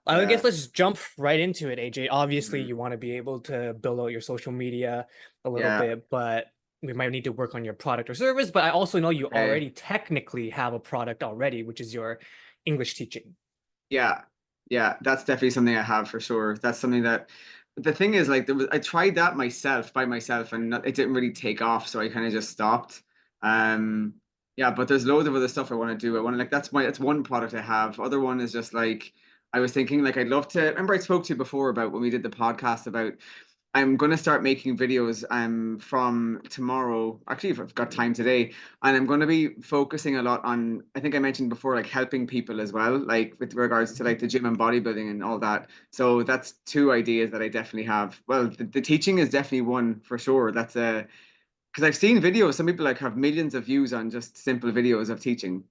I guess Yeah. let's jump right into it, AJ. Obviously, Mhm. you want to be able to build out your social media a little Yeah. bit, but we might need to work on your product or service. But I also know you Okay. already technically have a product already, which is your English teaching. Yeah. Yeah. That's definitely something I have for sure. That's something that the thing is like I tried that myself by myself and it didn't really take off, so I kind of just stopped. Um, yeah, but there's loads of other stuff I want to do. I want to like that's one product I have. Other one is just like I was thinking like I'd love to remember I spoke to you before about when we did the podcast about I'm going to start making videos from tomorrow. Actually, if I've got time today, and I'm going to be focusing a lot on, I think I mentioned before, like helping people as well, like with regards to like the gym and bodybuilding and all that. So that's two ideas that I definitely have. Well, the teaching is definitely one for sure. That's a because I've seen videos. Some people like have millions of views on just simple videos of teaching.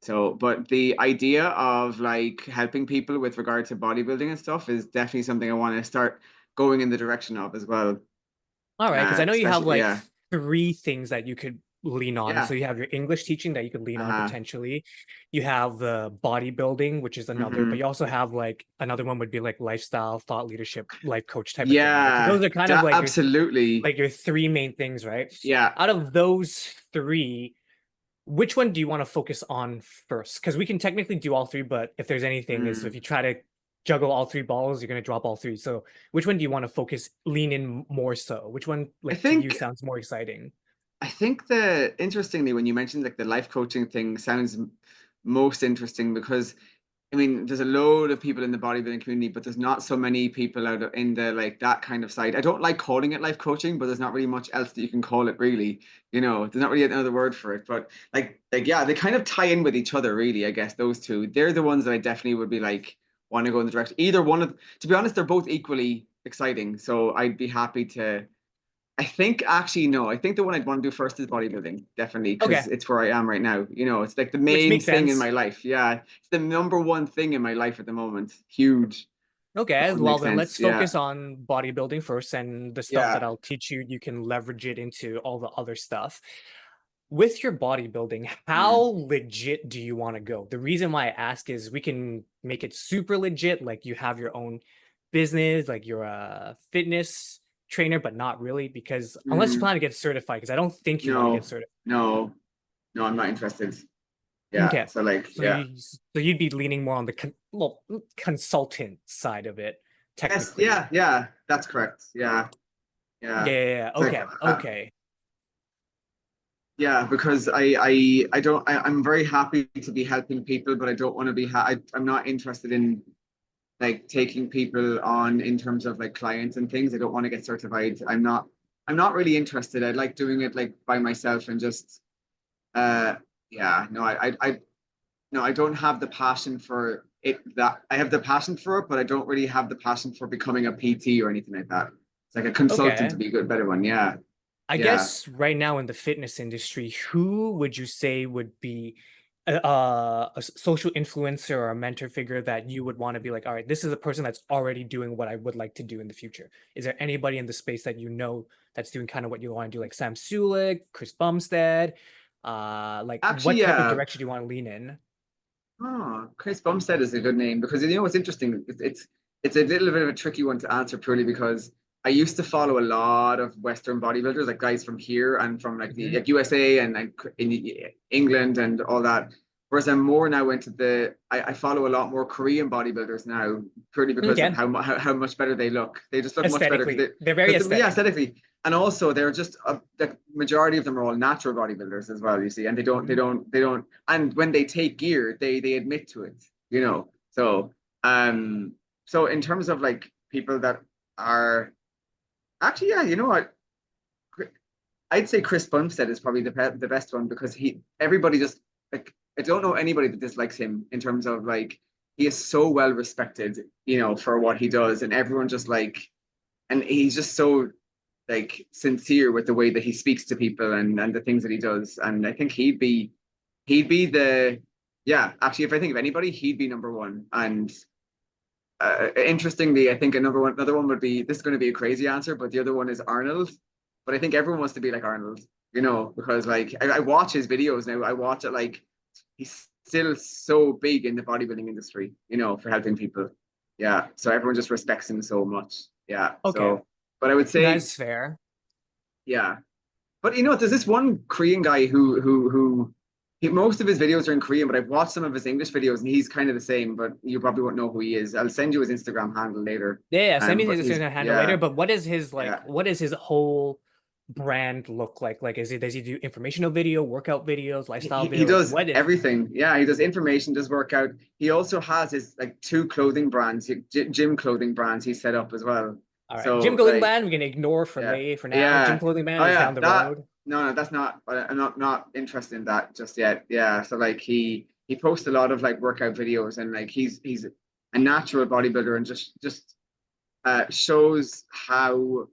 So, but the idea of like helping people with regard to bodybuilding and stuff is definitely something I want to start going in the direction of as well. All right, because I know you have Especially, like yeah, three things that you could lean on. So yeah, you have your English teaching that you could lean on uh-huh, potentially. You have the bodybuilding, which is another, but hmm you also have like another one would be like lifestyle, thought leadership, life coach type of thing, right? So yeah, those are kind of absolutely, like your three main things, right? yeah. Out of those three, which one do you want to focus on first? Because we can technically do all three, but if there's anything is if Mm. you try to juggle all three balls, you're gonna drop all three. So which one do you want to focus, lean in more so? Which one, I like to you, think sounds more exciting? I think the interestingly when you mentioned like the life coaching thing sounds most interesting because I mean, there's a load of people in the bodybuilding community, but there's not so many people in the like that kind of side. I don't like calling it life coaching, but there's not really much else that you can call it really. You know, there's not really another word for it. But like yeah, they kind of tie in with each other, really, I guess those two. They're the ones that I definitely would be like want to go in the direction. Either one of to be honest, they're both equally exciting. So I'd be happy to I think actually no. I think the one I'd want to do first is bodybuilding, definitely, because Okay, it's where I am right now. You know, it's like the which main makes thing in sense. my life. Yeah, it's the number one thing in my life at the moment. Huge. Okay, That would well make then let's sense. Yeah, focus on bodybuilding first, and the stuff that yeah. I'll teach you, you can leverage it into all the other stuff. With your bodybuilding, how Mm, legit do you want to go? The reason why I ask is we can make it super legit, like you have your own business, like you're a fitness trainer, but not really, because unless you mm, plan to get certified, because I don't think you want to get no, certified. no, no. I'm not interested. Yeah. Okay. So like, So yeah. you'd be leaning more on the consultant side of it, Yes. technically. Yeah. Yeah. That's correct. Yeah. Yeah, Yeah. yeah, yeah. It's like, Okay, okay. yeah, because I don't I'm very happy to be helping people, but I don't want to be I'm not interested in like taking people on in terms of like clients and things. I don't want to get certified. I'm not really interested. I like doing it like by myself and just uh yeah, no, I no, I don't have the passion for it that I have the passion for it, but I don't really have the passion for becoming a PT or anything like that. It's like a consultant to Okay. be a good better one. Yeah. I Yeah. guess right now in the fitness industry, who would you say would be a social influencer or a mentor figure that you would want to be like, all right, this is a person that's already doing what I would like to do in the future? Is there anybody in the space that you know that's doing kind of what you want to do, like Sam Sulek, Chris Bumstead? Like Actually, what type of yeah. direction do you want to lean in? Oh, Chris Bumstead is a good name because you know what's interesting? It's a little bit of a tricky one to answer purely because I used to follow a lot of Western bodybuilders, like guys from here and from like the Mhm. like USA and like in England and all that. Whereas I'm more now into I follow a lot more Korean bodybuilders now purely because of Okay. how much better they look. They just look much better Aesthetically, they're very because yeah, aesthetic. aesthetically, and also they're just the majority of them are all natural bodybuilders as well. You see, and Mhm. they don't and when they take gear, they admit to it, you know. Um, so in terms of like people that are actually, yeah, you know what? I'd say Chris Bumstead is probably the best one because he everybody just like I don't know anybody that dislikes him in terms of like he is so well respected, you know, for what he does, and everyone just like and he's just so like sincere with the way that he speaks to people and the things that he does, and I think he'd be the yeah actually if I think of anybody he'd be number one and interestingly I think another one would be this is going to be a crazy answer but the other one is Arnold, but I think everyone wants to be like Arnold, you know, because like I watch his videos now. I watch it like he's still so big in the bodybuilding industry, you know, for helping people. Yeah, so everyone just respects him so much. Yeah, Okay, so but I would say, that's fair. yeah. But you know, there's this one Korean guy who most of his videos are in Korean, but I've watched some of his English videos and he's kind of the same, but you probably won't know who he is. I'll send you his Instagram handle later. Yeah, yeah, send me But his he's Instagram handle later. yeah, But what is his like? yeah. What is his whole brand look like? Like, is it does he do informational video, workout videos, lifestyle He video? Like, does what is? everything. Yeah, he does information, does workout. He also has his like two clothing brands, gym clothing brands he set up as well. All right, gym So clothing like, band we can ignore yeah, for now. Gym yeah. clothing band Oh is down yeah, the that road. no, no, that's not. I'm not interested in that just yet. Yeah, so like he posts a lot of like workout videos and like he's a natural bodybuilder and just shows how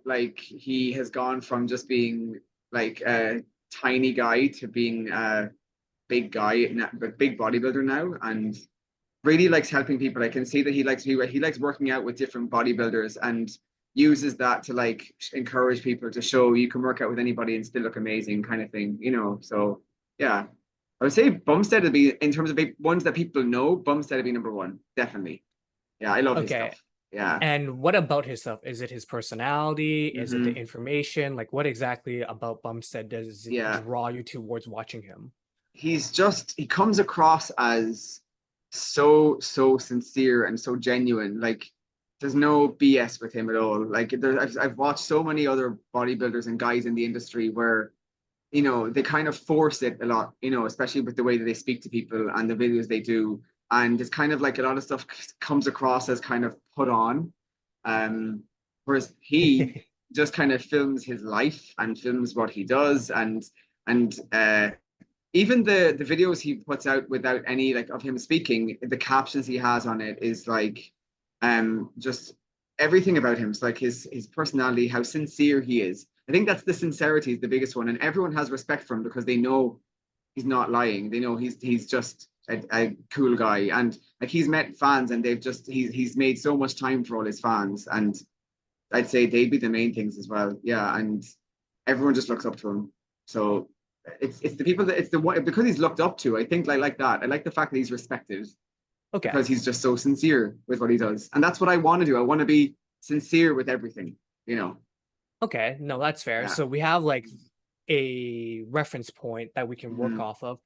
like he has gone from just being like a tiny guy to being a big guy, but big bodybuilder now, and really likes helping people. I can see that he likes working out with different bodybuilders and uses that to like encourage people to show you can work out with anybody and still look amazing, kind of thing, you know. So yeah, I would say Bumstead would be in terms of big ones that people know. Bumstead would be number one, definitely. Yeah, I love his Okay, stuff. Yeah. and what about his stuff? Is it his personality? Is it the Hmm. information? Like, what exactly about Bumstead does it Yeah, draw you towards watching him? he comes across as so sincere and so genuine. Like there's no BS with him at all. Like I've watched so many other bodybuilders and guys in the industry where you know they kind of force it a lot, you know, especially with the way that they speak to people and the videos they do. And it's kind of like a lot of stuff comes across as kind of put on. Whereas he just kind of films his life and films what he does and even the videos he puts out without any like of him speaking, the captions he has on it is like just everything about him. It's like his personality, how sincere he is. I think that's the sincerity is the biggest one, and everyone has respect for him because they know he's not lying. They know he's just a cool guy, and like he's met fans, and they've just he's made so much time for all his fans, and I'd say they'd be the main things as well. Yeah, and everyone just looks up to him. So it's the people that it's the one because he's looked up to. I think like that. I like the fact that he's respected Okay. because he's just so sincere with what he does, and that's what I want to do. I want to be sincere with everything. You know. Okay, no, that's fair. Yeah. So we have like a reference point that we can work Mm-hmm. off of.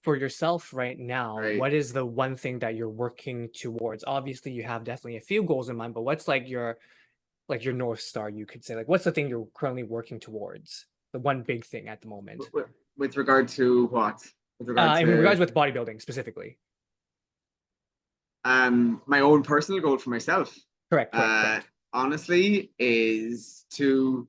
For yourself right now, Right. what is the one thing that you're working towards? Obviously, you have definitely a few goals in mind, but what's like your North Star, you could say? Like what's the thing you're currently working towards? The one big thing at the moment. With regard to what? With regard In regards to with bodybuilding specifically. my own personal goal for myself, Correct, correct, uh, correct. honestly, is to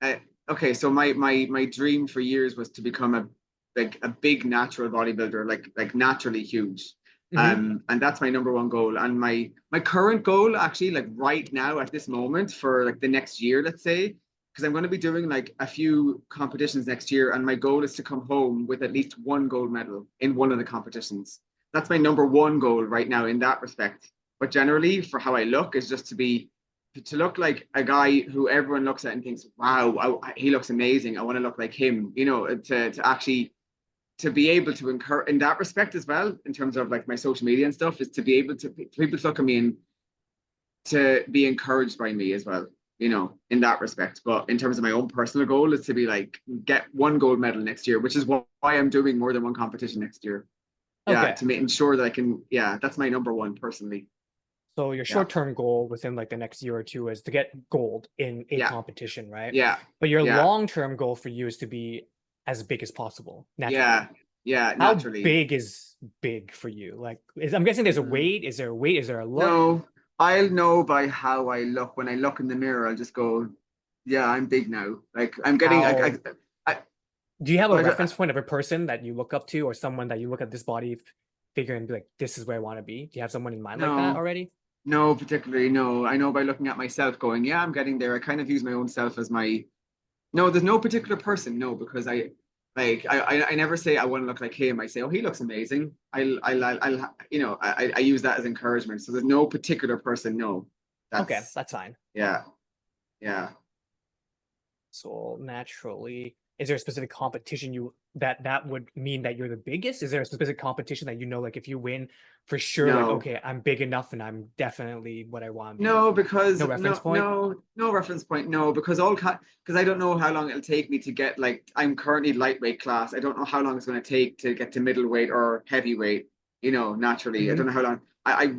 uh, okay. So my dream for years was to become a big natural bodybuilder, like naturally huge. Hmm. And that's my number one goal. And my current goal, actually, like right now at this moment, for like the next year, let's say, because I'm going to be doing like a few competitions next year, and my goal is to come home with at least one gold medal in one of the competitions. That's my number one goal right now in that respect. But generally, for how I look, is just to look like a guy who everyone looks at and thinks, "Wow, he looks amazing. I want to look like him." You know, to actually to be able to encourage in that respect as well, in terms of like my social media and stuff, is to be able to people to look at me and to be encouraged by me as well. You know, in that respect. But in terms of my own personal goal, is to be like get one gold medal next year, which is why I'm doing more than one competition next year. Yeah, Okay. to make ensure that I can. Yeah, that's my number one personally. So your Yeah, short-term goal within like the next year or two is to get gold in a yeah, competition, right? yeah, But your yeah, long-term goal for you is to be as big as possible, yeah, naturally. yeah. How Naturally, big is big for you? Like, I'm guessing there's a mm. weight. Is there a weight? Is there a look? No, I'll know by how I look. When I look in the mirror, I'll just go, yeah, I'm big now. Like I'm getting, How I, do you have a I, reference point of a person that you look up to or someone that you look at this body figure and be like, this is where I want to be? Do you have someone in mind like that no, already? no, particularly, no. I know by looking at myself, going, yeah, I'm getting there. I kind of use my own self as my. No, there's no particular person. No, because I never say I want to look like him. I say, oh, he looks amazing. You know, I use that as encouragement. So there's no particular person. No, Okay, that's that's fine. yeah, yeah. So naturally, is there a specific competition that would mean that you're the biggest? Is there a specific competition that you know, like if you win for sure, like No. okay, I'm big enough and I'm definitely what I want to be? No, because No reference point? no reference point. No, because because I don't know how long it'll take me to get like I'm currently lightweight class. I don't know how long it's going to take to get to middleweight or heavyweight. Naturally, I Hmm. don't know how long. I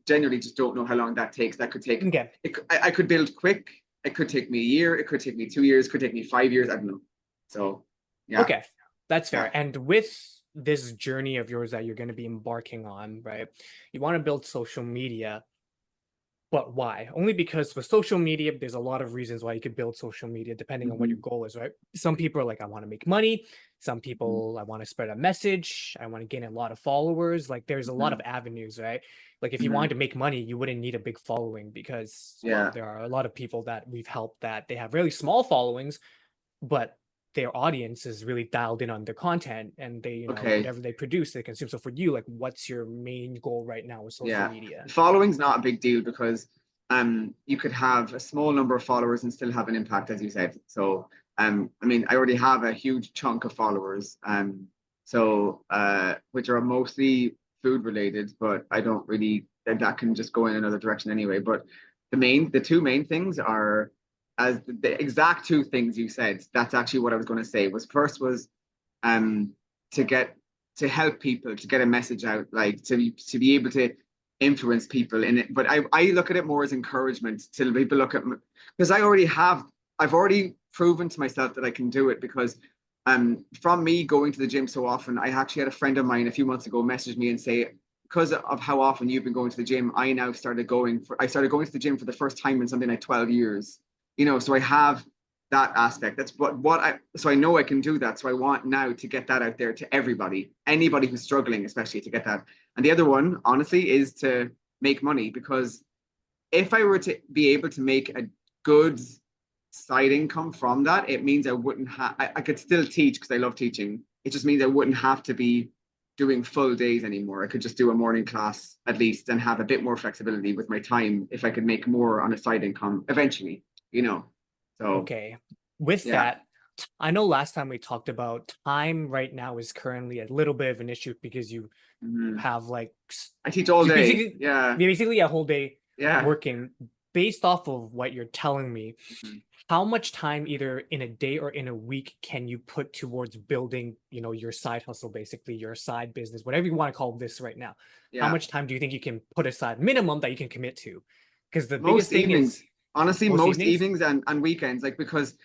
genuinely just don't know how long that takes. That could take. Okay. I could build quick. It could take me a year. It could take me 2 years. It could take me 5 years. I don't know. So, yeah, Okay. That's yeah. fair. And with this journey of yours that you're going to be embarking on, right? You want to build social media. But why? Only because with social media, there's a lot of reasons why you could build social media depending on what your Hmm. goal is, right? Some people are like, I want to make money. Some Hmm. people, I want to spread a message. I want to gain a lot of followers. Like, there's a lot of Hmm. avenues, right? Like, if you wanted Hmm. to make money, you wouldn't need a big following because, well, Yeah. there are a lot of people that we've helped that they have really small followings, but their audience is really dialed in on their content and they, Okay. whatever they produce, they consume. So for you, like, what's your main goal right now with social Yeah, media? following's not a big deal because you could have a small number of followers and still have an impact, as you said. So I mean, I already have a huge chunk of followers, which are mostly food related, but I don't really that can just go in another direction anyway. But the two main things are as the exact two things you said. That's actually what I was going to say. Was first was um to get to help people to get a message out, like to be able to influence people in it. But I look at it more as encouragement till people look at me because I've already proven to myself that I can do it because from me going to the gym so often, I actually had a friend of mine a few months ago message me and say, because of how often you've been going to the gym, I started going to the gym for the first time in something like 12 years. So I have that aspect. That's what I so I know I can do that. So I want now to get that out there to everybody, anybody who's struggling, especially to get that. And the other one, honestly, is to make money because if I were to be able to make a good side income from that, it means I wouldn't have I could still teach because I love teaching. It just means I wouldn't have to be doing full days anymore. I could just do a morning class at least and have a bit more flexibility with my time if I could make more on a side income eventually, you know. So Okay. With yeah. that, I know last time we talked about time right now is currently a little bit of an issue because you Mhm. have like I teach all just day. basically Yeah. basically a whole day Yeah. working. Based off of what you're telling me, Mhm. how much time either in a day or in a week can you put towards building, your side hustle, basically your side business, whatever you want to call this right now? How Yeah. much time do you think you can put aside minimum that you can commit to? Because the biggest Most thing is evenings. Honestly, most most evenings. evenings and weekends, like because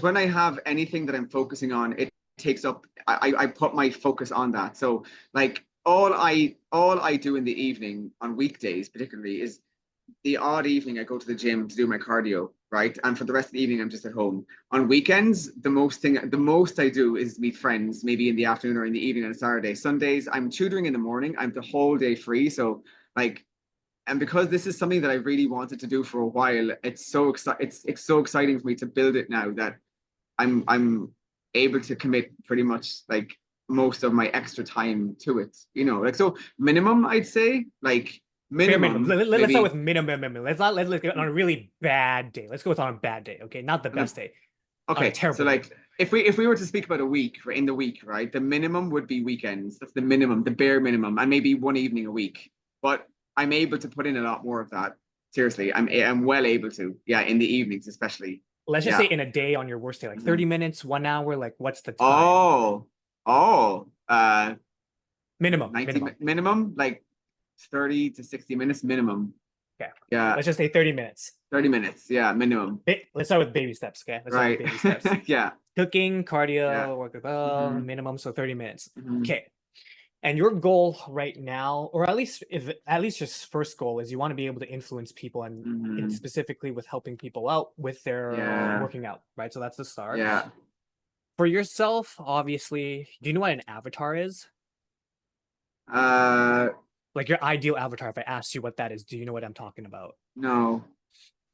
when I have anything that I'm focusing on, it takes up I put my focus on that. So like all I do in the evening on weekdays particularly is the odd evening I go to the gym to do my cardio, right? And for the rest of the evening, I'm just at home. On weekends, the most I do is meet friends, maybe in the afternoon or in the evening on a Saturday. Sundays, I'm tutoring in the morning. I'm the whole day free. So like, and because this is something that I really wanted to do for a while, it's so exciting for me to build it now that I'm able to commit pretty much like most of my extra time to it. Like so minimum I'd say like Bare minimum. minimum Let's start with maybe. minimum. Let's go on a really bad day. Let's go with on a bad day. Okay, not the And best day. On a okay, so terrible day. like if we were to speak about a week in the week, right? The minimum would be weekends. That's the minimum, the bare minimum, and maybe one evening a week. But I'm able to put in a lot more of that. Seriously, I'm well able to. Yeah, in the evenings especially. Let's just say Yeah. in a day on your worst day, like Mhm. 30 minutes, 1 hour. Like, what's the time? Oh, oh, Minimum, 90 minimum. minimum, like 30 to 60 minutes minimum. Okay. Yeah, Let's just say 30 minutes. 30 minutes. Yeah, minimum. Let's start with baby steps. Okay. Let's start with Right. baby steps. Yeah. Cooking, Yeah. cardio, work with Hmm. minimum. So 30 minutes. Hmm. Okay. And your goal right now, or at least your first goal is you want to be able to influence people and Hmm. specifically with helping people out with their Yeah. working out, right? So that's the start. Yeah. For yourself, obviously, do you know what an avatar is? Uh, Like your ideal avatar, if I asked you what that is, do you know what I'm talking about? no.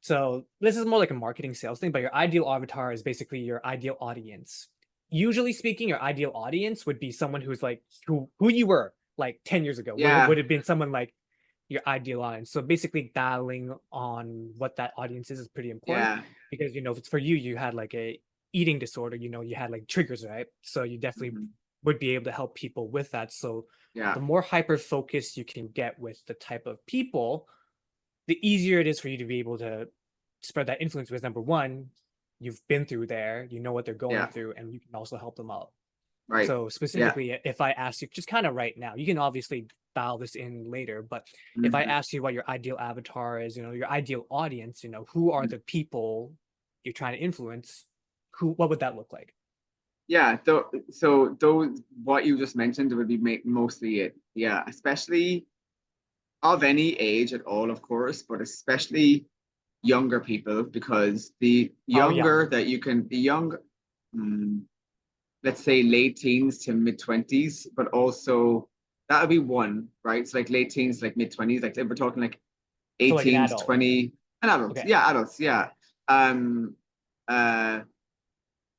So this is more like a marketing sales thing, but your ideal avatar is basically your ideal audience. Usually speaking, your ideal audience would be someone who's like who you were like 10 years ago. Yeah. Would have been someone like your ideal audience. So basically dialing on what that audience is pretty important Yeah. because if it's for you, you had like a eating disorder, you had like triggers, right? So you definitely Mhm. would be able to help people with that. So Yeah. the more hyper focused you can get with the type of people, the easier it is for you to be able to spread that influence. Because number one, you've been through there, you know what they're going Yeah. through, and you can also help them out. Right. So Yeah. specifically, if I ask you just kind of right now, you can obviously dial this in later, but if I Mhm. ask you what your ideal avatar is, your ideal audience, who are the people you're trying to influence, what would that look like? Yeah. So those what you just mentioned would be mostly it. Yeah. Especially of any age at all, of course, but especially younger people because How young? the young, mm, let's say late teens to mid 20s, but also that would be one, right? So like late teens, like mid 20s, like if we're talking like So like an 18 to adult. 20, and adults, Okay, yeah, adults, yeah. Um, uh,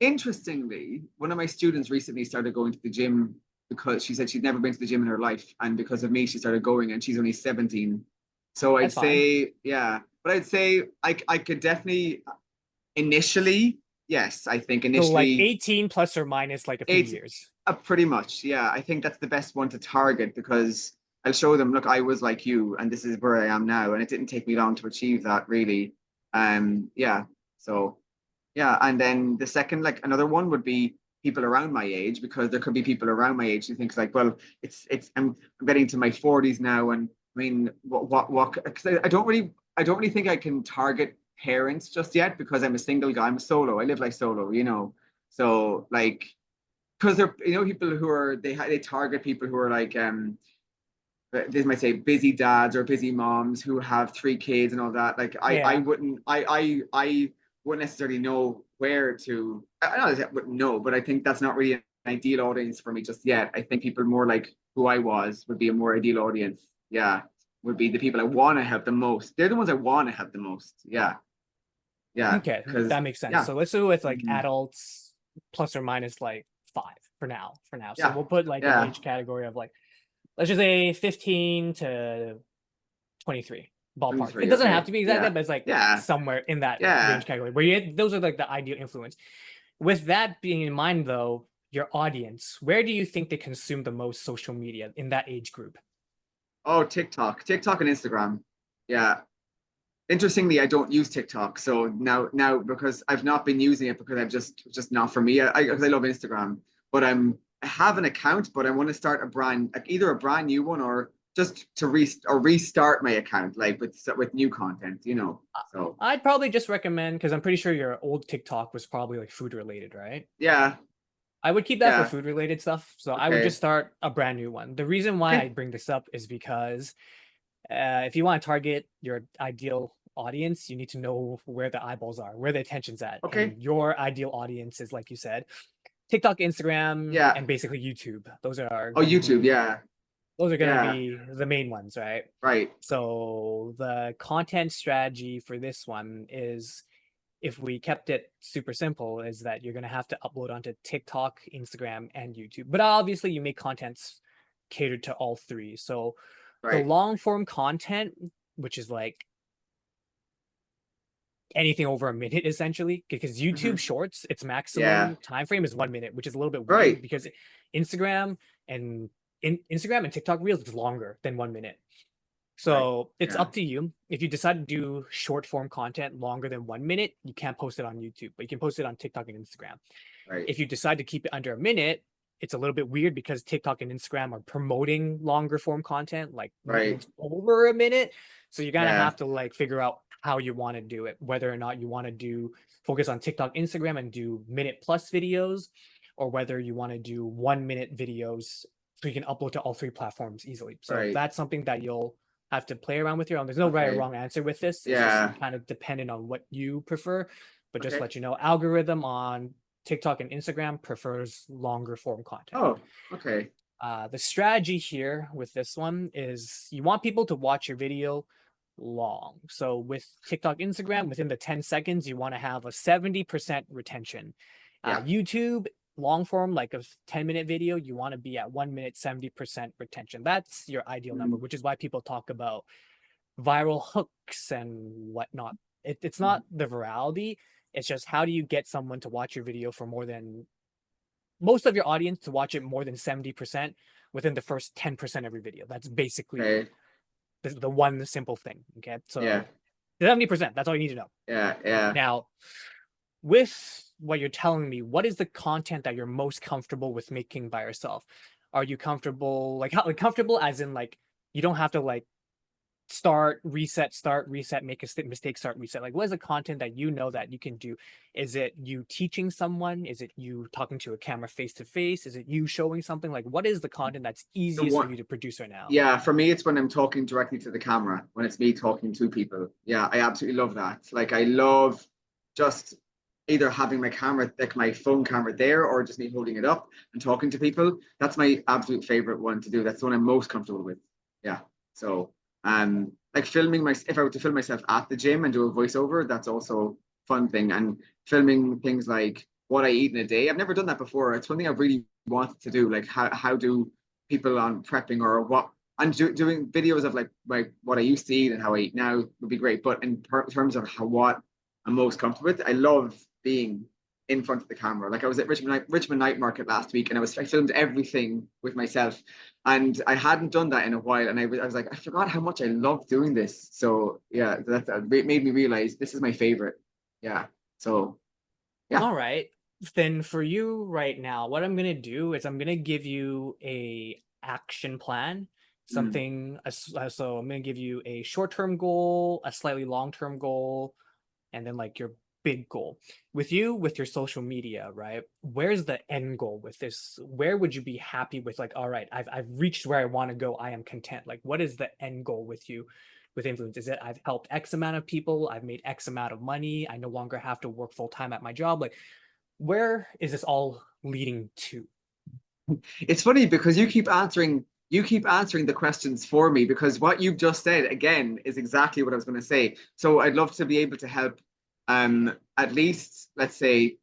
Interestingly, one of my students recently started going to the gym because she said she'd never been to the gym in her life. And because of me, she started going and she's only 17. So I'd that's fine. say, yeah, but I'd say I could definitely initially, yes, I think So like initially 18 plus or minus like a few eight, years. pretty much. Yeah, I think that's the best one to target because I'll show them, look, I was like you and this is where I am now. And it didn't take me long to achieve that really. Yeah. So yeah, and then the second, like another one would be people around my age, because there could be people around my age who thinks like, well, I'm getting to my 40s now, and I mean, what? Because I don't really think I can target parents just yet because I'm a single guy, I'm a solo, I live like solo, so like because they're people who are they target people who are like they might say busy dads or busy moms who have three kids and all that. Like Yeah. I wouldn't necessarily know where to. I don't know, I wouldn't know, but I think that's not really an ideal audience for me just yet. I think people more like who I was would be a more ideal audience. Yeah, would be the people I want to help the most. They're the ones I want to help the most. Yeah, yeah, Okay, because that makes sense. yeah, So let's do with like mhm, adults plus or minus like 5 for now. For now, so yeah, we'll put like an yeah. age category of like let's just say 15 to 23 ballpark. It 23. doesn't have Okay. to be exact Yeah, that, but it's like yeah. somewhere in that Yeah. range category where those are like the ideal influence. With that being in mind, though, your audience, where do you think they consume the most social media in that age group? Oh, TikTok and Instagram. Yeah. Interestingly, I don't use TikTok. So now because I've not been using it because I've just not for me. Because I love Instagram, but I have an account, but I want to start a brand, like either a brand new one or just to restart my account, like with new content, So I'd probably just recommend because I'm pretty sure your old TikTok was probably like food related, right? yeah, I would keep that for yeah. food related stuff. So I would just Okay. start a brand new one. The reason why I Okay. bring this up is because if you want to target your ideal audience, you need to know where the eyeballs are, where the attention's at. Okay. And your ideal audience is, like you said, TikTok, Instagram, Yeah. and basically YouTube. Oh, YouTube. Yeah. Those are going to Yeah. be the main ones, right? Right. So the content strategy for this one is if we kept it super simple, is that you're going to have to upload onto TikTok, Instagram, and YouTube. But obviously, you make contents catered to all three. So the Right. long form content, which is like anything over a minute essentially, because YouTube Hmm. Shorts, its Yeah. maximum time frame is 1 minute, which is a little bit weird Right. because Instagram and Instagram and TikTok Reels is longer than 1 minute. Right. So it's Yeah. up to you. If you decide to do short form content longer than 1 minute, you can't post it on YouTube, but you can post it on TikTok and Instagram. Right. If you decide to keep it under a minute, it's a little bit weird because TikTok and Instagram are promoting longer form content, like Right. minutes over a minute. So you're gonna Yeah. have to like figure out how you want to do it, whether or not you want to do focus on TikTok, Instagram, and do minute plus videos, or whether you want to do 1 minute videos so you can upload to all three platforms easily. So Right. that's something that you'll have to play around with your own. There's no right or Okay. wrong answer with this. It's just Yeah. kind of dependent on what you prefer. But just Okay. let you know, algorithm on TikTok and Instagram prefers longer form content. Oh, okay. The strategy here with this one is you want people to watch your video long. So with TikTok, Instagram, within the 10 seconds, you want to have a 70% retention. Yeah. YouTube, long form, like a 10-minute video, you want to be at 1 minute, 70% retention. That's your ideal number, Mm-hmm. which is why people talk about viral hooks and whatnot. It's Mm-hmm. not the virality, It's just how do you get someone to watch your video for more than most of your audience to watch it more than 70% within the first 10% of your video. That's basically Okay. the one simple thing. Okay. Yeah. So 70%, that's all you need to know. Yeah. Yeah. Now, with what you're telling me, what is the content that you're most comfortable with making by yourself? Are you comfortable, like how like comfortable as in like you don't have to like start, reset, make a mistake, start, reset. Like, what is the content that you know that you can do? Is it you teaching someone? Is it you talking to a camera face to face? Is it you showing something? Like, what is the content that's The easiest for one, you to produce right now? yeah, for me, it's when I'm talking directly to the camera, when it's me talking to people. Yeah, I absolutely love that. Like, I love just either having my camera, like my phone camera there, or just me holding it up and talking to people. That's my absolute favorite one to do. That's the one I'm most comfortable with. Yeah. So, like filming if I were to film myself at the gym and do a voiceover, that's also a fun thing. And filming things like what I eat in a day. I've never done that before. It's one thing I really wanted to do. Like, how do people on prepping or what doing videos of like what I used to eat and how I eat now would be great. But in terms of what I'm most comfortable with, I love being in front of the camera. Like I was at Richmond Night Market last week, and I filmed everything with myself, and I hadn't done that in a while, and I was like, I forgot how much I love doing this. So yeah, that made me realize this is my favorite. Yeah. So yeah. All right. Then for you right now, what I'm gonna do is I'm gonna give you a action plan, Mm. something. So I'm gonna give you a short-term goal, a slightly long-term goal, and then like your big goal with you with your social media, right? Where's the end goal with this? Where would you be happy with, like, all right, I've reached where I want to go, I am content? Like, what is the end goal with you with influence? Is it I've helped X amount of people, I've made X amount of money, I no longer have to work full time at my job? Like, where is this all leading to? It's funny because you keep answering the questions for me, because what you've just said again is exactly what I was going to say. So I'd love to be able to help at least, let's say,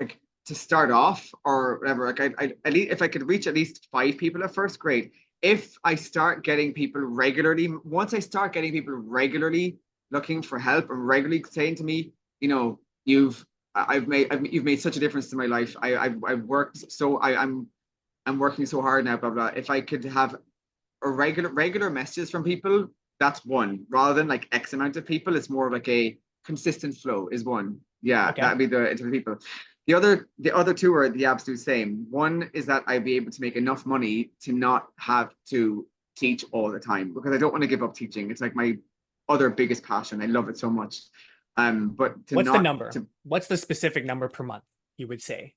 like, to start off or whatever. Like I at least if I could reach at least 5 people at first, great. If I start getting people regularly, once I start getting people regularly looking for help and regularly saying to me, you've you've made such a difference to my life. I've worked so I'm working so hard now, blah blah. If I could have a regular messages from people, that's one. Rather than like X amount of people, it's more like a consistent flow is one. Yeah, Okay. that'd be the into the people. The other two are the absolute same. One is that I'd be able to make enough money to not have to teach all the time, because I don't want to give up teaching. It's like my other biggest passion. I love it so much. But to What's the not number? to What's the specific number per month you would say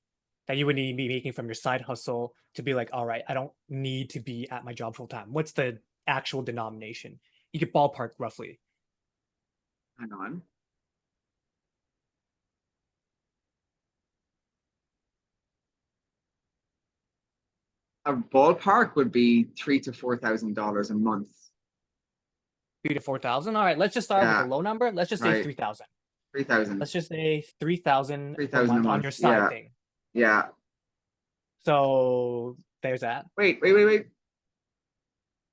that you would need to be making from your side hustle to be like, all right, I don't need to be at my job full time? What's the actual denomination? You could ballpark roughly. hang on. A ballpark would be $3,000 to $4,000 a month. 3 to 4 thousand. All right, let's just start with a Yeah, low number. Let's just say right. 3,000. 3,000. Let's just say 3,000 per 3,000 a month on month. your side Yeah, thing. yeah. So there's that. Wait.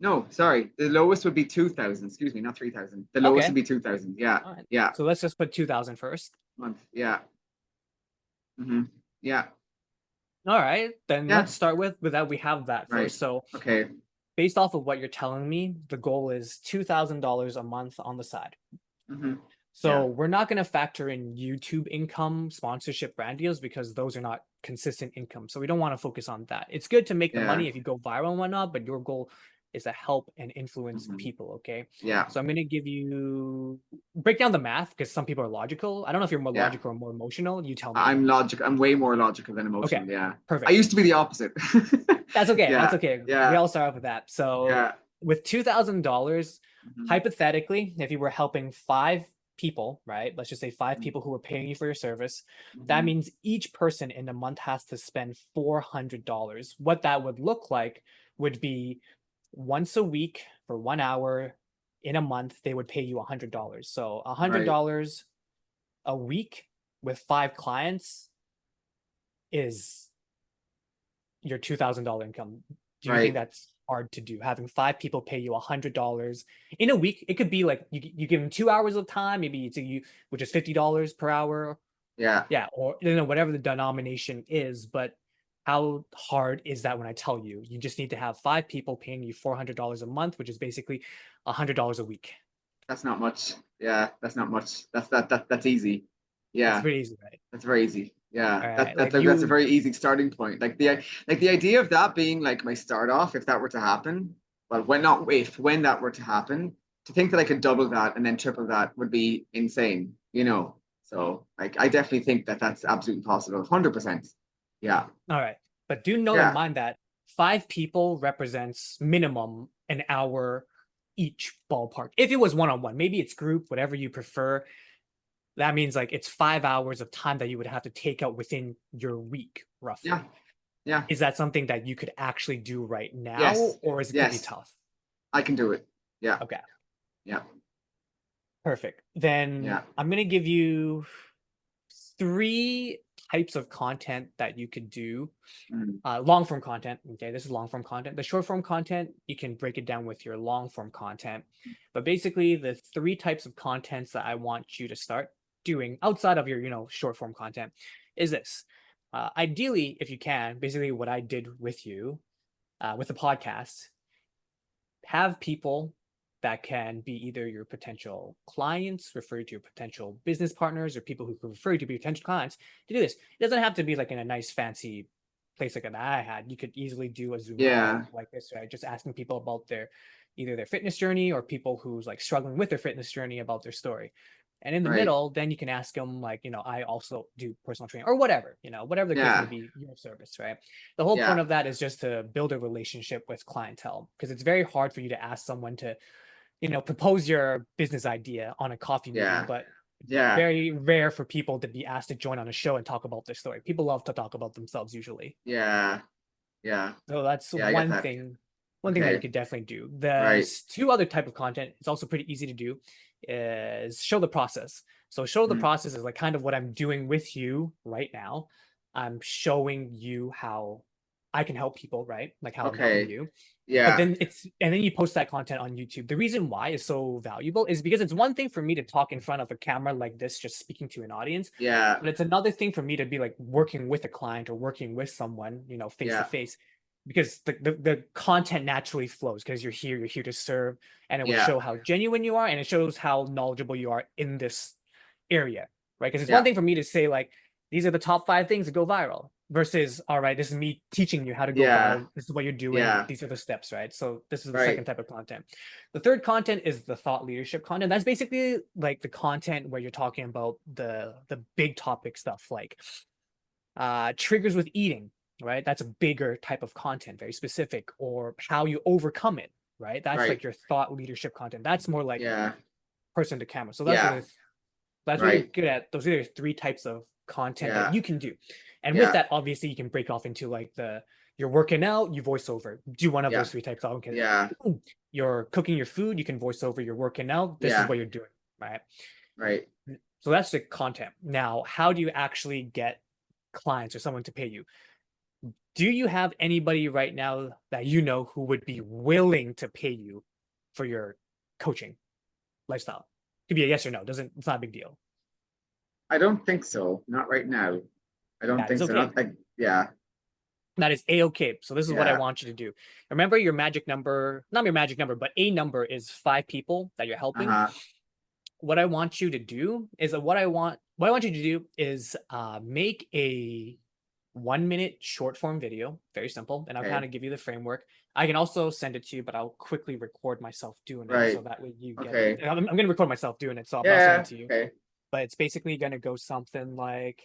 No, sorry. The lowest would be 2,000. Excuse me, not 3,000. The lowest would Okay. be 2,000. Yeah, All right. yeah. So let's just put 2,000 first. Month. Yeah. Mm-hmm. Yeah. All right, then Yeah. let's start with that. We have that Right. first. So Okay. based off of what you're telling me, the goal is $2,000 a month on the side. Mm-hmm. So Yeah. we're not going to factor in YouTube income, sponsorship, brand deals, because those are not consistent income. So we don't want to focus on that. It's good to make the Yeah. money if you go viral and whatnot, but your goal is to help and influence Mm-hmm. people. Okay. Yeah. So I'm going to give you break down the math because some people are logical. I don't know if you're more Yeah. logical or more emotional. You tell me. I'm logical. I'm way more logical than Okay. emotional. Yeah. I Perfect. used to be the opposite. That's okay. That's Yeah. okay. We Yeah. all start off with that. So Yeah. with $2,000, Mm-hmm. hypothetically, if you were helping 5 people, right? Let's just say 5 people who were paying you for your service. That Mm-hmm. means each person in a month has to spend $400. What that would look like would be once a week for 1 hour in a month, they would pay you $100. So a hundred Right. dollars a week with 5 clients is your $2,000 income. Do you think Right. that's hard to do? Having 5 people pay you $100 in a week? It could be like you give them 2 hours of time, maybe it's you, which is $50 per hour, Yeah. Yeah, or you know, whatever the denomination is, but how hard is that when I tell you? You just need to have 5 people paying you $400 a month, which is basically $100 a week. That's not much. Yeah, that's not much. That's easy. That's Yeah, pretty easy, right? that's very easy. Yeah, Alright, like that's a you very easy starting point. Like the idea of that being like my start off, if that were to happen, well, when not if when that were to happen, to think that I could double that and then triple that would be insane, you know. So like I definitely think that that's absolutely possible, 100%. Yeah, alright, but do know in yeah, mind that 5 people represents minimum an hour each ballpark. If it was one-on-one, maybe it's group, whatever you prefer, that means, like, it's 5 hours of time that you would have to take out within your week, yeah, roughly. yeah. Is that something that you could actually do right now, Yes, or is it gonna be yes, tough? I can do it. Yeah, Okay, yeah, perfect. Then yeah. I'm gonna give you 3 types of content that you could do. Mm, Long form content. Okay, this is long form content. The short form content, you can break it down with your long form content. But basically, the 3 types of contents that I want you to start doing outside of your, short form content is this. Ideally, if you can, basically what I did with you with the podcast, have people that can be either your potential clients, refer you to your potential business partners, or people who can refer you to be potential clients to do this. It doesn't have to be like in a nice fancy place like that I had. You could easily do a Zoom yeah, call like this, right? Just asking people about their either their fitness journey or people who's like struggling with their fitness journey about their story. And in the right. middle, then you can ask them like, I also do personal training or whatever, whatever the case may Yeah, be, your service, right? The whole point yeah, of that is just to build a relationship with clientele because it's very hard for you to ask someone to, propose your business idea on a coffee meeting, yeah, but yeah, very rare for people to be asked to join on a show and talk about their story. People love to talk about themselves usually. yeah, yeah, So that's yeah. I get that. one thing that you Okay, could definitely do. right. There's two other type of content. It's also pretty easy to do is show the process. So show the Mm, process is like kind of what I'm doing with you right now. I'm showing you how I can help people, right? Like how I'm helping okay, you. But yeah, then you post that content on YouTube. The reason why is so valuable is because it's one thing for me to talk in front of a camera like this, just speaking to an audience, yeah, but it's another thing for me to be like working with a client or working with someone, face to yeah, face, because the content naturally flows because you're here to serve, and it will yeah, show how genuine you are, and it shows how knowledgeable you are in this area, right? Because it's one yeah, thing for me to say like these are the top 5 things to go viral versus all right, this is me teaching you how to go yeah, viral. This is what you're doing. yeah. These are the steps, right? So this is the second Right. type of content. The third content is the thought leadership content. That's basically like the content where you're talking about the big topic stuff like triggers with eating, right? That's a bigger type of content, very specific, or how you overcome it, right? That's Right. like your thought leadership content. That's more like Yeah. person to camera. So Yeah. that's what you're Right. good at. Those are the 3 types of content that Yeah. you can do. And with Yeah. that, obviously, you can break off into like you're working out, you voice over. Do one of Yeah. those 3 types. Okay. Yeah. You're cooking your food, you can voice over. You're working out. This is Yeah. what you're doing, right? Right. So that's the content. Now, how do you actually get clients or someone to pay you? Do you have anybody right now that you know who would be willing to pay you for your coaching lifestyle? Could be a yes or no. Doesn't It's not a big deal. I don't think so. Not right now. I don't That is think so. okay. Not like yeah. That is a-okay. So this is what I Yeah. want you to do. Remember your magic number, not your magic number, but a number is 5 people that you're helping. Uh-huh. What I want you to do is what I want you to do is make a 1 minute short form video, very simple, and I'll kind Okay. of give you the framework. I can also send it to you, but I'll quickly record myself doing it so Right. that way you get it. Okay. I'm going to record myself doing it, so I'll send it Yeah. to you. Okay. But it's basically going to go something like,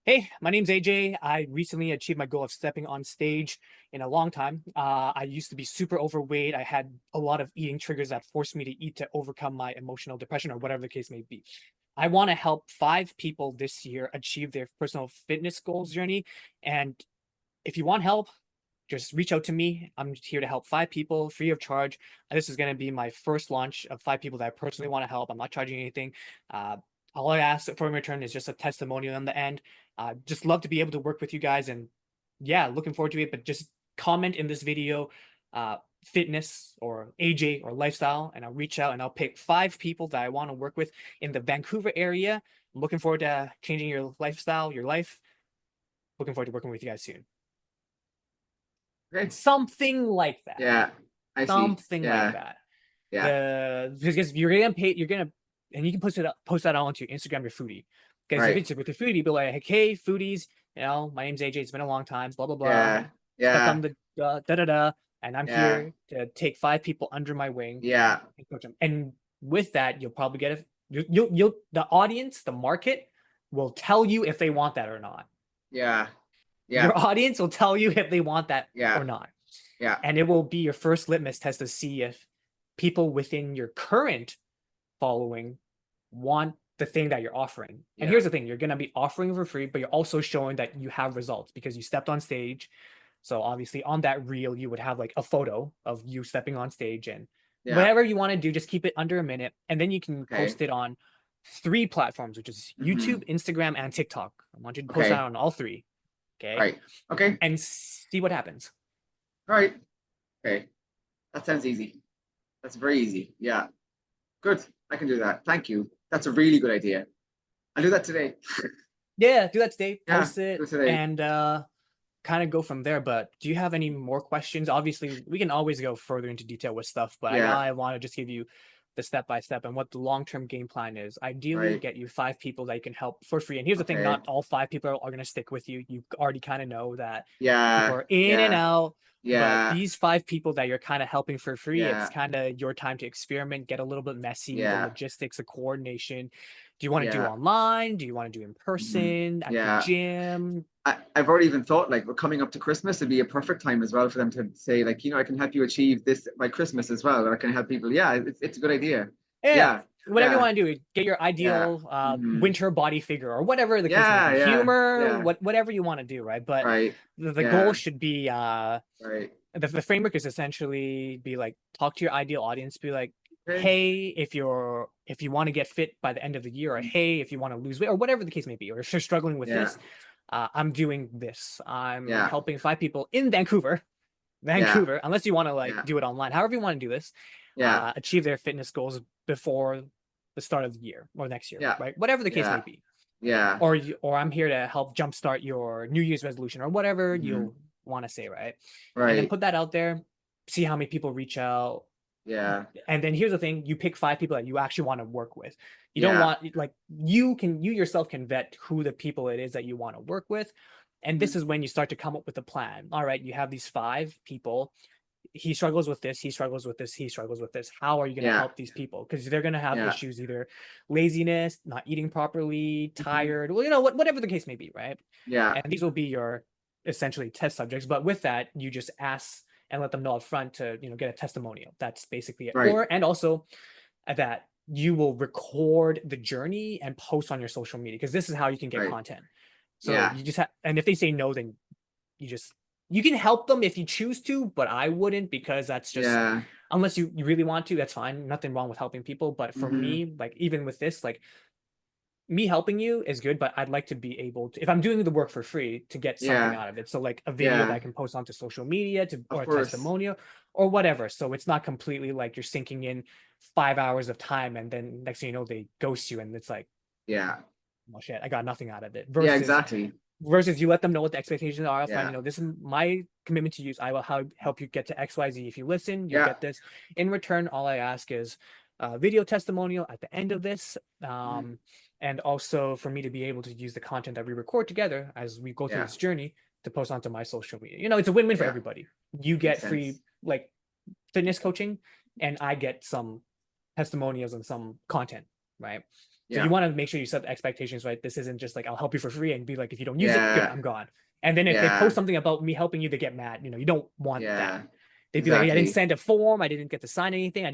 hey, my name's AJ. I recently achieved my goal of stepping on stage in a long time. I used to be super overweight. I had a lot of eating triggers that forced me to eat to overcome my emotional depression or whatever the case may be. I want to help 5 people this year achieve their personal fitness goals journey. And if you want help, just reach out to me. I'm here to help 5 people free of charge. This is going to be my first launch of 5 people that I personally want to help. I'm not charging anything. Uh, all I ask for in return is just a testimonial on the end. Just love to be able to work with you guys, and yeah, looking forward to it. But just comment in this video, fitness or AJ or lifestyle, and I'll reach out and I'll pick 5 people that I want to work with in the Vancouver area. I'm looking forward to changing your lifestyle, your life. Looking forward to working with you guys soon. Okay. Something like that. Yeah. I see. Something like Yeah. that. Yeah. The because you're gonna pay, you're gonna, and you can post that onto your Instagram, your foodie. Because if Right. it's with your foodie, be like, hey, foodies, my name's AJ. It's been a long time. Blah blah blah. Yeah. Stepped Yeah. on the da da da, and I'm Yeah. here to take 5 people under my wing Yeah. and coach them. And with that, you'll probably get a you'll the audience, the market will tell you if they want that or not. Yeah. Your Yeah. audience will tell you if they want that Yeah. or not. Yeah. And it will be your first litmus test to see if people within your current following want the thing that you're offering. And Yeah. here's the thing, you're going to be offering for free, but you're also showing that you have results because you stepped on stage. So obviously on that reel, you would have like a photo of you stepping on stage, and Yeah. whatever you want to do, just keep it under a minute. And then you can Okay. post it on 3 platforms, which is Mm-hmm. YouTube, Instagram, and TikTok. I want you to post that Okay. on all 3. Okay. Right. Okay. And see what happens. All right. Okay. That sounds easy. That's very easy. Yeah. Good. I can do that. Thank you. That's a really good idea. I'll do that today. Yeah, do that today, Yeah. post Do it, it today. and kind of go from there. But do you have any more questions? Obviously, we can always go further into detail with stuff, but Yeah. I want to just give you the step by step and what the long-term game plan is. Ideally, Right. get you 5 people that you can help for free. And here's the thing, Okay. not all 5 people are going to stick with you. You already kind of know that people Yeah. are in and Yeah. out. But Yeah. these 5 people that you're kind of helping for free, it's Yeah. kind of your time to experiment, get a little bit messy, the Yeah. logistics, the coordination. Do you want to do Yeah. online? Do you want to do in Hmm. person, at the Yeah. gym? I've already even thought like we're coming up to Christmas, it'd be a perfect time as well for them to say like, I can help you achieve this by Christmas as well, or I can help people. Yeah, it's a good idea. Yeah, Yeah, whatever you yeah, want to do, get your yeah. ideal Hmm. winter body figure or whatever the case may Yeah, be. yeah, Humor, yeah. whatever you want to do, right? But Right. the goal Yeah, should be right. the framework is essentially be like, talk to your ideal audience, be like, Okay. hey, if you want to get fit by the end of the year, or Mhm. hey, if you want to lose weight, or whatever the case may be, or if you're struggling with Yeah, this, I'm doing this. I'm yeah, helping 5 people in Vancouver, yeah, unless you want to like yeah, do it online, however you want to do this, yeah, achieve their fitness goals before the start of the year or next year, yeah, right? Whatever the case may yeah, be. yeah. Or I'm here to help jumpstart your New Year's resolution or whatever Hmm. you'll want to say, right? And then Right. put that out there, see how many people reach out. Yeah, And then here's the thing, you pick 5 people that you actually want to work with. You don't yeah. want, like, you yourself can vet who the people it is that you want to work with. And this Mhm. is when you start to come up with a plan. All right, you have these 5 people, he struggles with this, he struggles with this, he struggles with this. How are you going to Yeah, help these people? Because they're going to have yeah. issues, either laziness, not eating properly, Hmm. tired, well, whatever the case may be, right? Yeah. And these will be your essentially test subjects. But with that, you just ask and let them know up front to, get a testimonial. That's basically it. Right. Or, and also that you will record the journey and post on your social media, because this is how you can get Right. content. So Yeah. you just have, and if they say no, then you just, you can help them if you choose to, but I wouldn't, because that's just, Yeah. unless you really want to, that's fine. Nothing wrong with helping people. But for Hmm. me, like, even with this, like, me helping you is good, but I'd like to be able to, if I'm doing the work for free, to get something Yeah. out of it. So like a video that Yeah. I can post onto social media Of or a course. testimonial or whatever. So it's not completely like you're sinking in 5 hours of time and then next thing you know, they ghost you and it's like, Yeah. oh shit, I got nothing out of it. Yeah, Versus exactly. you let them know what the expectations are. Fine, Yeah. this is my commitment to you. I will help you get to XYZ. If you listen, you'll Yeah. get this. In return, all I ask is a video testimonial at the end of this. Mhm. And also for me to be able to use the content that we record together as we go through Yeah. this journey to post onto my social media. It's a win-win for Yeah. everybody. You Makes get free sense. like fitness coaching, and I get some testimonials and some content, right? So you Yeah. want to make sure you set the expectations right. This isn't just like, I'll help you for free and be like, if you don't use it, good, Yeah. I'm gone. And then if they post Yeah. something about me helping you, they get mad. You don't want that. Yeah. They'd be like, hey, I didn't Exactly. send a form, I didn't get to sign anything,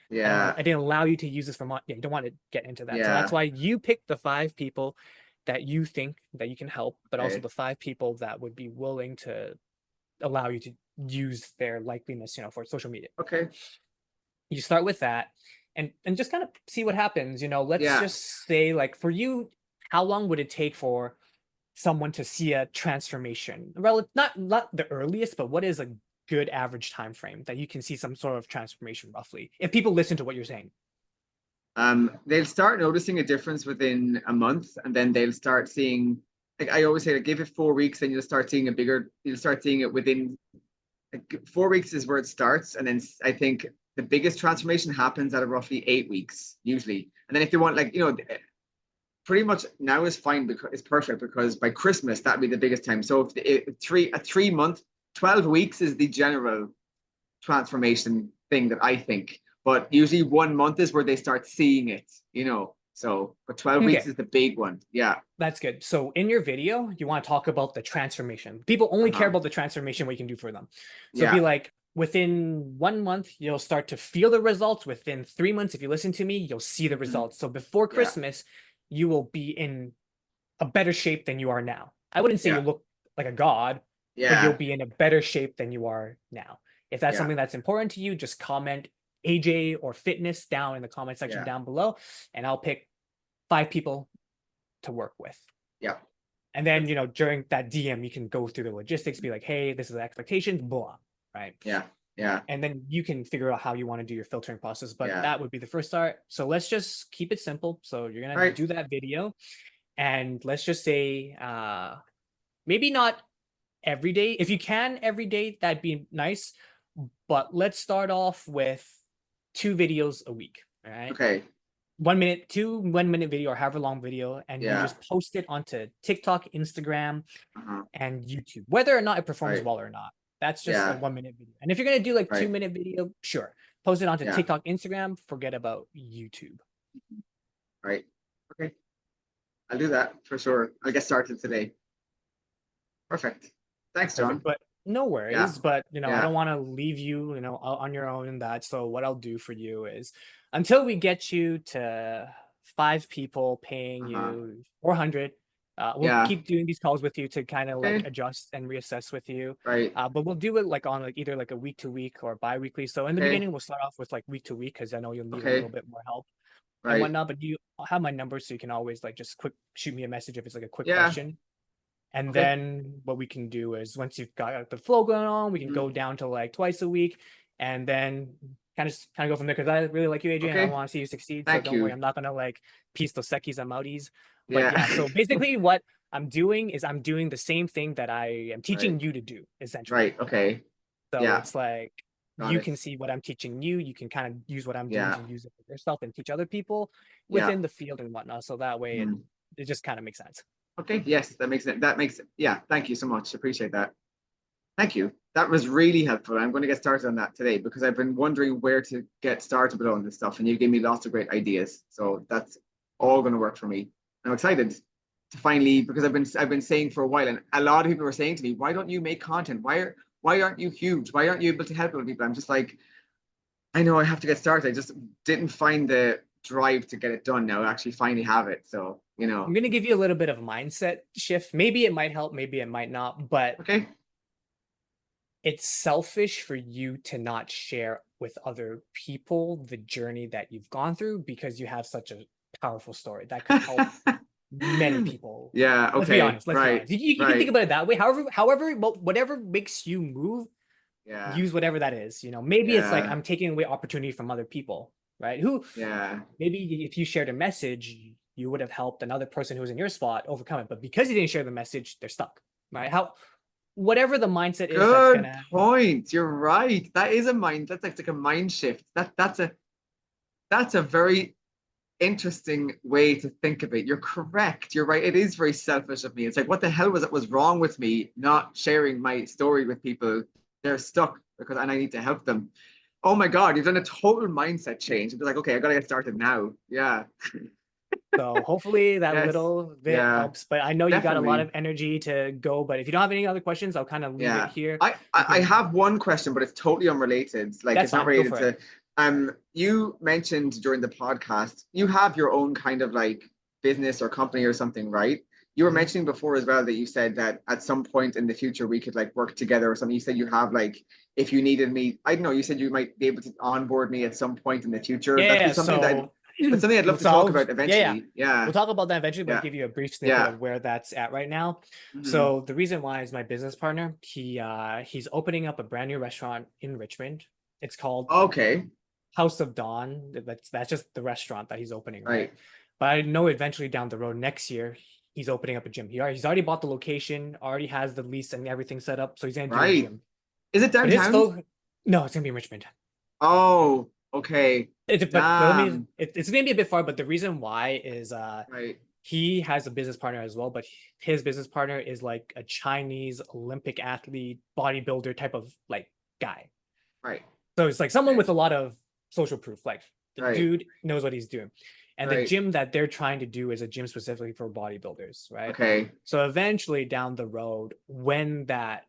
Yeah. I didn't allow you to use this for money. Yeah, you don't want to get into that. So that's Yeah. why you pick the 5 people that you think that you can help, but also Okay. the 5 people that would be willing to allow you to use their likeliness, for social media, right? Okay. You start with that, and just kind of see what happens. Let's Yeah. just say, like, for you, how long would it take for someone to see a transformation? Well, not the earliest, but what is a good average time frame that you can see some sort of transformation roughly, if people listen to what you're saying? They'll start noticing a difference within a month, and then they'll start seeing. Like I always say, like, give it 4 weeks, and you'll start seeing a bigger. You'll start seeing it within, like, 4 weeks is where it starts, and then I think the biggest transformation happens at roughly 8 weeks usually. And then if they want, like, pretty much now is fine because it's perfect because by Christmas that'd be the biggest time. So if 3 month, 12 weeks is the general transformation thing that I think. But usually 1 month is where they start seeing it. So, but 12 weeks Okay, is the big one. Yeah. that's good. So in your video, you want to talk about the transformation. People only care Uh-huh. about the transformation, what you can do for them. So be Yeah. like, within 1 month, you'll start to feel the results. Within 3 months, if you listen to me, you'll see the Mhm. results. So before Yeah. Christmas, you will be in a better shape than you are now. I wouldn't say you Yeah. look like a god, but you'll Yeah. be in a better shape than you are now. If that's Yeah. something that's important to you, just comment AJ or fitness down in the comment section Yeah. down below, and I'll pick 5 people to work with. Yeah. And then, That's, during that DM, you can go through the logistics, be like, hey, this is the expectations, blah, right? yeah. Yeah. And then you can figure out how you want to do your filtering process. But Yeah. that would be the first start. So let's just keep it simple. So you're All gonna right. do that video, and let's just say maybe not every day. If you can every day, that'd be nice. But let's start off with 2 videos a week. All right. Okay. 1 minute, 2 1 minute video or however long video, and you Yeah. just post it onto TikTok, Instagram, Uh-huh. and YouTube, whether or not it performs Right. well or not. That's just a Yeah. 1 minute video. And if you're gonna do like two Right. minute video, sure, post it onto Yeah. TikTok, Instagram, forget about YouTube. Right. Okay. I'll do that for sure. I'll get started today. Perfect. Thanks, Perfect. John. But no Yeah. worries. But I Yeah. don't want to leave you, on your own in that. So what I'll do for you is, until we get you to 5 people paying Uh-huh. you 400, we'll Yeah. keep doing these calls with you to kind of like Okay. adjust and reassess with you. Right. But we'll do it like on like either like a week to week or bi-weekly. So in the Okay. beginning, we'll start off with like week to week because I know you'll need a little Okay. bit more help and Right. whatnot. But you have my number, so you can always like just quick shoot me a message if it's like a quick Yeah. question. And Okay. then what we can do is, once you've got the flow going on, we can Mhm. go down to like twice a week, and then kind of go from there. Because I really like you, AJ, and I Okay. want to see you succeed. So Thank don't worry, you. I'm not gonna like piece those sekis and mouties. But Yeah. yeah, so basically what I'm doing is I'm doing the same thing that I am Right. teaching you to do, essentially. Right. Okay. So Yeah. it's like Got you it. can see what I'm teaching you. You can kind of use what I'm doing Yeah. to use it for yourself and teach other people Yeah. within the field and whatnot. So that way Mhm. it just kind of makes sense. Okay. Yes, that makes it. That makes it. Yeah. Thank you so much. Appreciate that. Thank you. That was really helpful. I'm going to get started on that today because I've been wondering where to get started with all this stuff, and you gave me lots of great ideas. So that's all going to work for me. I'm excited to finally, because I've been saying for a while, and a lot of people were saying to me, "Why don't you make content? Why aren't you huge? Why aren't you able to help other people?" I'm just like, I know I have to get started. I just didn't find the drive to get it done. Now I actually finally have it. I'm going to give you a little bit of mindset shift. Maybe it might help, maybe it might not, but okay. it's selfish for you to not share with other people the journey that you've gone through because you have such a powerful story that could help many people. Yeah. Let's be Okay. honest. Let's be Right. honest. You can think Right. about it that way. However, whatever makes you move, Yeah. use whatever that is. Maybe it's like Yeah. I'm taking away opportunity from other people, right? Who Yeah. maybe if you shared a message, you would have helped another person who was in your spot overcome it. But because you didn't share the message, they're stuck, right? Whatever the mindset is that's Good gonna point. You're right. That is a mind. That's like a mind shift. That's a very interesting way to think of it. You're correct. You're right. It is very selfish of me. It's like, what the hell was wrong with me not sharing my story with people? They're stuck and I need to help them. Oh my God, you've done a total mindset change. It's like, okay, I gotta get started now. Yeah. So hopefully that Yes. little bit Yeah. helps. But I know you got a lot Definitely. of energy to go. But if you don't have any other questions, I'll kind of leave it Yeah. here. I, We I I can. have one question, but it's totally unrelated. Like That's it's not fine. Go related for it. to you mentioned during the podcast, you have your own kind of like business or company or something, right? You were Mhm. mentioning before as well that you said that at some point in the future we could like work together or something. You said you have like if you needed me, I don't know, you said you might be able to onboard me at some point in the future. That'd be Yeah. something that So, that's something I'd love to so talk about yeah. eventually. Yeah. We'll talk about that eventually, but I'll Yeah. give you a brief snippet Yeah. of where that's at right now. Hmm. So the reason why is my business partner. He's opening up a brand new restaurant in Richmond. It's called Okay. House of Dawn. That's just the restaurant that he's opening, right? Right. But I know eventually down the road next year he's opening up a gym. He's already bought the location, already has the lease and everything set up, so he's gonna do a Right. gym. Is it But his downtown? focus, no, it's gonna be in Richmond. Oh, okay. But let me, Damn. it's gonna be a bit far. But the reason why is Right. he has a business partner as well, but his business partner is like a Chinese Olympic athlete, bodybuilder type of like guy. Right. So it's like someone Okay. with a lot of social proof. Like the Right. dude knows what he's doing. And the Right. gym that they're trying to do is a gym specifically for bodybuilders, right? Okay. So eventually down the road, when that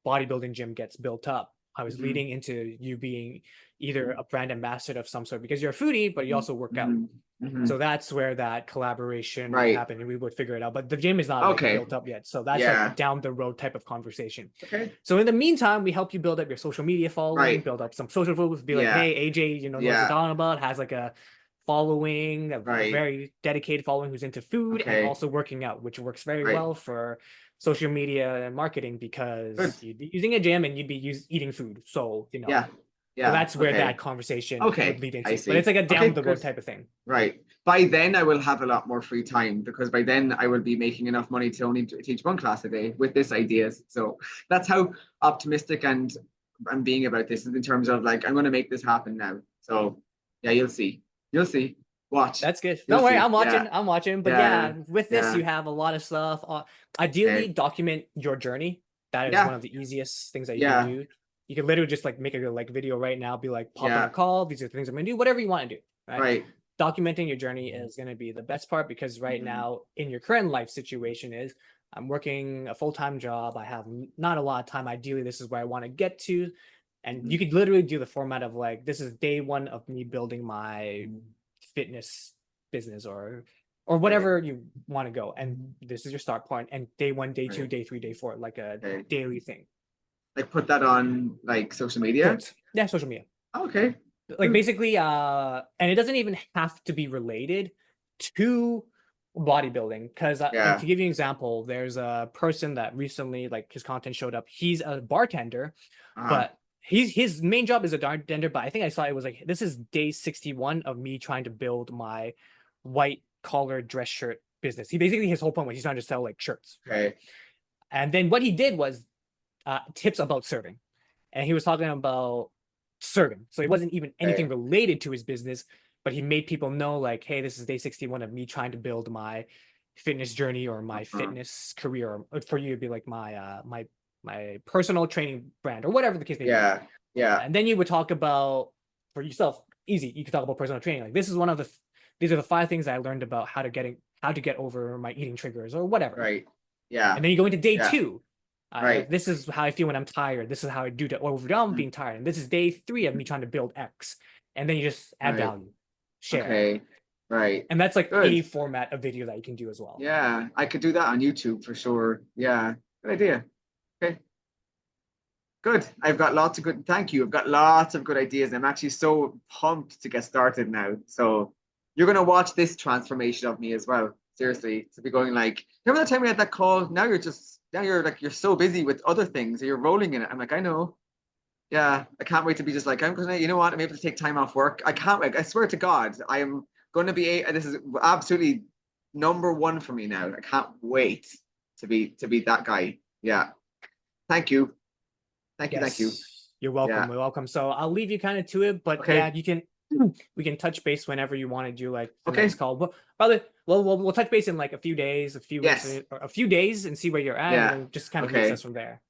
bodybuilding gym gets built up, I was Hmm. leading into you being either a brand ambassador of some sort because you're a foodie, but you Hmm. also work out. Hmm. Hmm. So that's where that collaboration would Right. happen and we would figure it out. But the gym is not like Okay. built up yet. So that's like a Yeah. down the road type of conversation. Okay. So in the meantime, we help you build up your social media following, Right. build up some social proof, be like, Yeah. hey, AJ, knows what he's Yeah. talking about, has like a following, a Right. very dedicated following who's into food and Okay. also working out, which works very Right. well for social media and marketing Good. because you'd be using a gym and you'd be eating food. So, Yeah. so Yeah. that's where that Okay. conversation would Okay. lead I into. But it's see. like a Okay. down the road Good. type of thing. Right. By then, I will have a lot more free time because by then I will be making enough money to only teach one class a day with this ideas. So that's how optimistic and I'm being about this in terms of like I'm going to make this happen now. So yeah, you'll see. You'll see. Watch. That's good. You'll Don't worry, see. I'm Yeah. watching. I'm watching. But Yeah. yeah, with this, Yeah. you have a lot of stuff. Ideally, Okay. document your journey. That is one Yeah. of the easiest things that you can Yeah. do. You can literally just like make a like video right now, be like, pop in a Yeah. call. These are the things I'm gonna do. Whatever you want to do, right? Right. Documenting your journey is gonna be the best part because right Mhm. now in your current life situation is I'm working a full-time job. I have not a lot of time. Ideally, this is where I want to get to. And you Mhm. could literally do the format of like, this is day one of me building my fitness business or Okay. whatever you want to go. And this is your start point. And day one, day two, Right. day three, day four, like a Okay. daily thing. Like put that on like social media. Correct. Yeah, social media. Okay. Like Good. basically, and it doesn't even have to be related to bodybuilding. Because like Yeah. to give you an example, there's a person that recently like his content showed up. He's a bartender, Uh-huh. but his main job is a bartender. But I think I saw it was like this is day 61 of me trying to build my white collar dress shirt business. He basically his whole point was he's trying to sell like shirts, right? Okay. And then what he did was tips about serving, and he was talking about serving. So it wasn't even anything Okay. related to his business, but he made people know like, hey, this is day 61 of me trying to build my fitness journey or my Uh-huh. fitness career. Or for you, it'd be like my personal training brand or whatever the case may be. Yeah. Yeah. And then you would talk about for yourself, easy. You could talk about personal training. Like this is one of the these are the 5 things I learned about how to get over my eating triggers or whatever. Right. Yeah. And then you go into day Yeah. two. Right. This is how I feel when I'm tired. This is how I do to overcome Mm. being tired. And this is day 3 of me trying to build X. And then you just add Right. value, share. Okay. Right. And that's like Good. a format of video that you can do as well. Yeah. I could do that on YouTube for sure. Yeah. Good idea. Okay. Good. I've got lots of good, thank you. I've got lots of good ideas. I'm actually so pumped to get started now. So you're going to watch this transformation of me as well. Seriously. To be going like, remember the time we had that call? Now you're like, you're so busy with other things. You're rolling in it. I'm like, I know. Yeah. I can't wait to be just like, I'm going to, you know what? I'm able to take time off work. I can't wait. I swear to God, I am going to be, this is absolutely number one for me now. I can't wait to be that guy. Yeah. Thank you. Thank you. Thank you. Yes. You're welcome. Yeah. You're welcome. So I'll leave you kind of to it, but Okay. yeah, you can we can touch base whenever you want to do like the next Okay. call. But probably we'll touch base in like a few days, a few weeks, Yes. or a few days and see where you're at and Yeah. then just kind of Okay. reassess from there.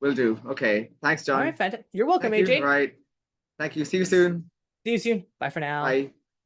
Will do. Okay. Thanks, All right, John. fantastic. You're welcome, Thank you. All AJ. right. Thank you. See you See soon. you soon. Bye for now. Bye.